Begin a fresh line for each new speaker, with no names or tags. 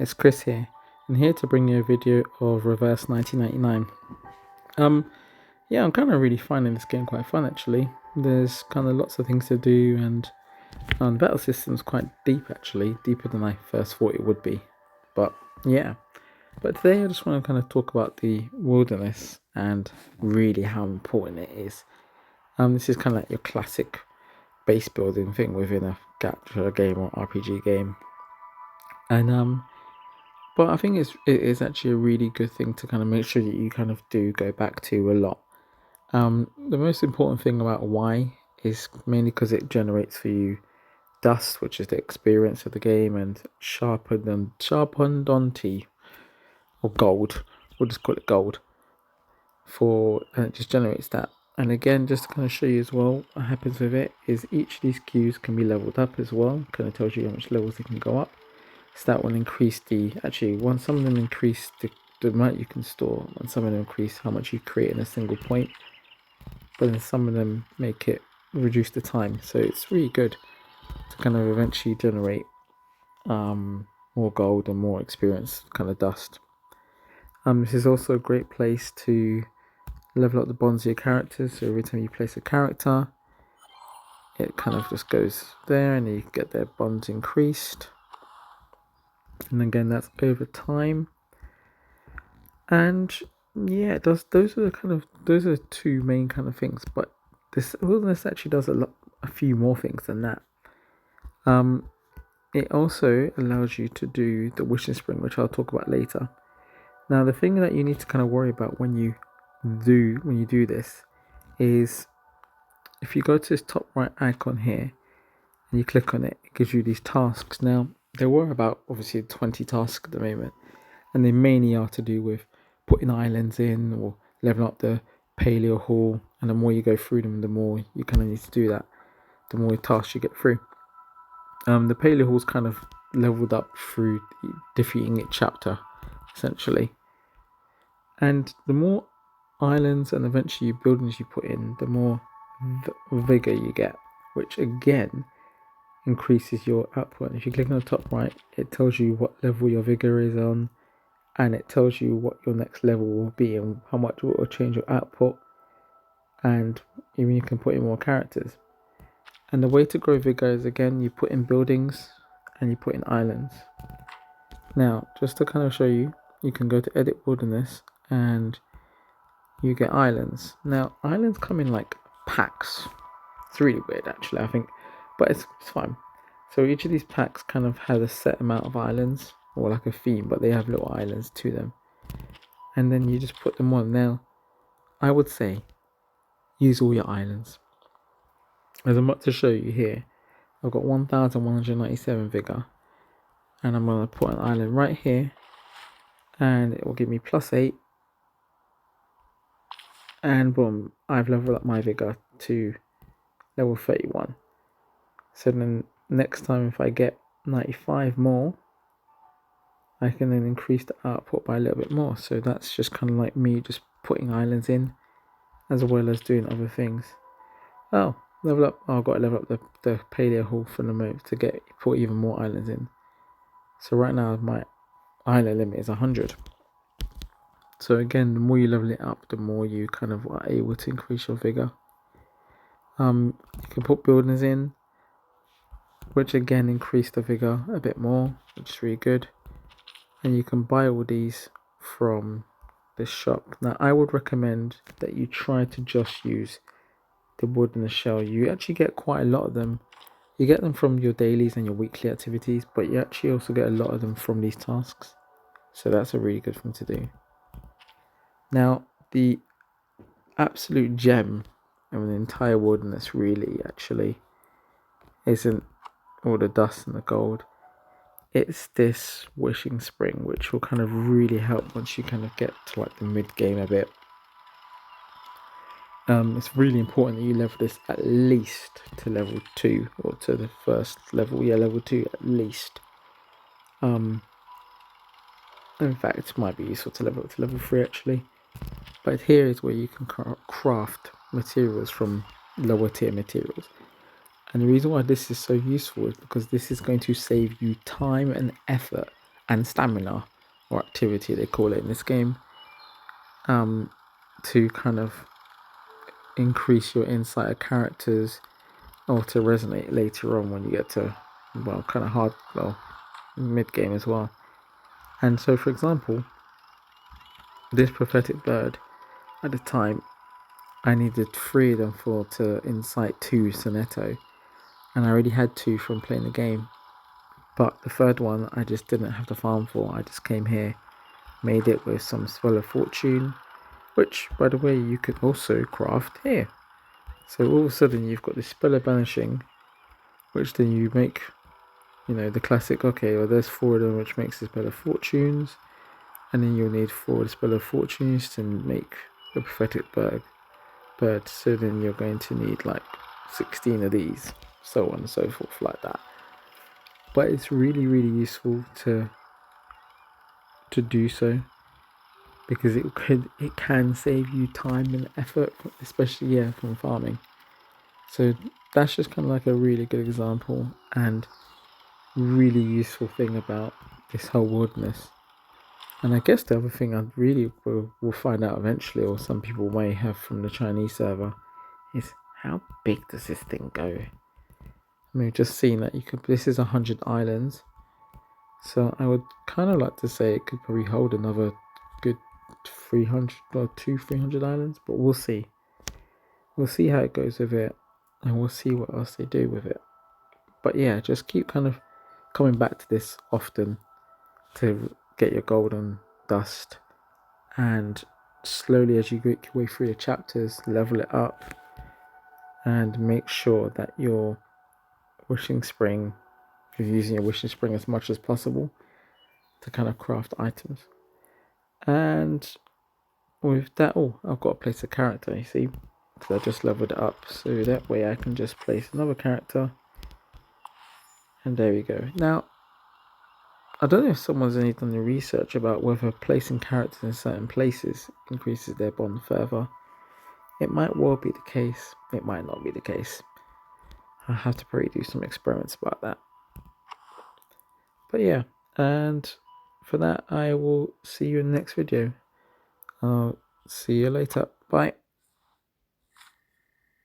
it's Chris here, and here to bring you a video of Reverse 1999. Yeah, I'm kind of really finding this game quite fun actually. There's kind of lots of things to do, and the battle system's quite deep actually, deeper than I first thought it would be. But yeah, but today I just want to kind of talk about the wilderness and really how important it is. This is kind of like your classic base building thing within a gacha game or RPG game, and but I think it is actually a really good thing to kind of make sure that you kind of do go back to a lot. The most important thing about why is mainly because it generates for you dust, which is the experience of the game, and sharpened onto or gold. We'll just call it gold and it just generates that. And again, just to kind of show you as well, what happens with it is each of these queues can be leveled up as well. Kind of tells you how much levels they can go up. So that will increase once some of them increase the amount you can store, and some of them increase how much you create in a single point, but then some of them make it reduce the time. So it's really good to kind of eventually generate more gold and more experience kind of dust. This is also a great place to level up the bonds of your characters. So every time you place a character, it kind of just goes there and you get their bonds increased. And again, that's over time. And yeah, it does. Those are the two main kind of things. But this wilderness actually does a few more things than that. It also allows you to do the wishing spring, which I'll talk about later. Now, the thing that you need to kind of worry about when you do this is if you go to this top right icon here and you click on it, it gives you these tasks. Now, there were about obviously 20 tasks at the moment, and they mainly are to do with putting islands in or leveling up the paleo hall. And the more you go through them, the more you kind of need to do that, the more tasks you get through. The paleo hall's kind of leveled up through defeating each chapter, essentially. And the more islands and eventually buildings you put in, the more vigor you get, which again increases your output. If you click on the top right, it tells you what level your vigor is on, and it tells you what your next level will be and how much it will change your output, and even you can put in more characters. And the way to grow vigor is, again, you put in buildings and you put in islands. Now, just to kind of show you, you can go to edit wilderness and you get islands. Now, islands come in like packs. It's really weird actually, I think, but it's fine. So each of these packs kind of has a set amount of islands, or like a theme, but they have little islands to them. And then you just put them on. Now, I would say use all your islands. As I'm about to show you here, I've got 1197 vigor, and I'm going to put an island right here, and it will give me +8, and boom, I've leveled up my vigor to level 31. So then next time if I get 95 more, I can then increase the output by a little bit more. So that's just kind of like me just putting islands in as well as doing other things. Oh, level up. Oh, I've got to level up the paleo hall for the moment to put even more islands in. So right now my island limit is 100. So again, the more you level it up, the more you kind of are able to increase your vigor. You can put buildings in, which again increase the vigor a bit more, which is really good. And you can buy all these from this shop. Now, I would recommend that you try to just use the wood and the shell. You actually get quite a lot of them. You get them from your dailies and your weekly activities, but you actually also get a lot of them from these tasks. So that's a really good thing to do. Now, the absolute gem of the entire wilderness really actually isn't all the dust and the gold. It's this wishing spring, which will kind of really help once you kind of get to like the mid game a bit. It's really important that you level this at least to level 2 or to the first level. Yeah, level 2 at least. In fact, it might be useful to level up to level 3 actually. But here is where you can craft materials from lower tier materials. And the reason why this is so useful is because this is going to save you time and effort and stamina, or activity they call it in this game, to kind of increase your insight of characters, or to resonate later on when you get to, well, kind of hard, well, mid game as well. And so, for example, this prophetic bird, at the time, I needed 3 of them to incite 2 Sonetto, and I already had 2 from playing the game. But the third one I just didn't have the farm for. I just came here, made it with some Spell of Fortune, which, by the way, you could also craft here. So all of a sudden you've got this Spell of Banishing, which then you make, the classic, okay, well there's 4 of them, which makes the Spell of Fortunes, and then you'll need 4 of the Spell of Fortunes to make the Prophetic Bird. So then you're going to need like 16 of these, so on and so forth, like that. But it's really, really useful to do so, because it can save you time and effort, especially from farming. So that's just kind of like a really good example and really useful thing about this whole wilderness. And I guess the other thing I really will find out eventually, or some people may have from the Chinese server, is how big does this thing go? I mean, just seeing that this is 100 islands, so I would kind of like to say it could probably hold another good 300 or 300 islands, but we'll see. We'll see how it goes with it, and we'll see what else they do with it. But yeah, just keep kind of coming back to this often to get your golden dust, and slowly as you get your way through the chapters, level it up and make sure that your wishing spring, you're using your wishing spring as much as possible to kind of craft items. And with that, I've got to place a character, you see, so I just leveled it up, so that way I can just place another character, and there we go. Now, I don't know if someone's done any research about whether placing characters in certain places increases their bond further. It might well be the case, it might not be the case. I'll have to probably do some experiments about that. But yeah, and for that I will see you in the next video. I'll see you later. Bye.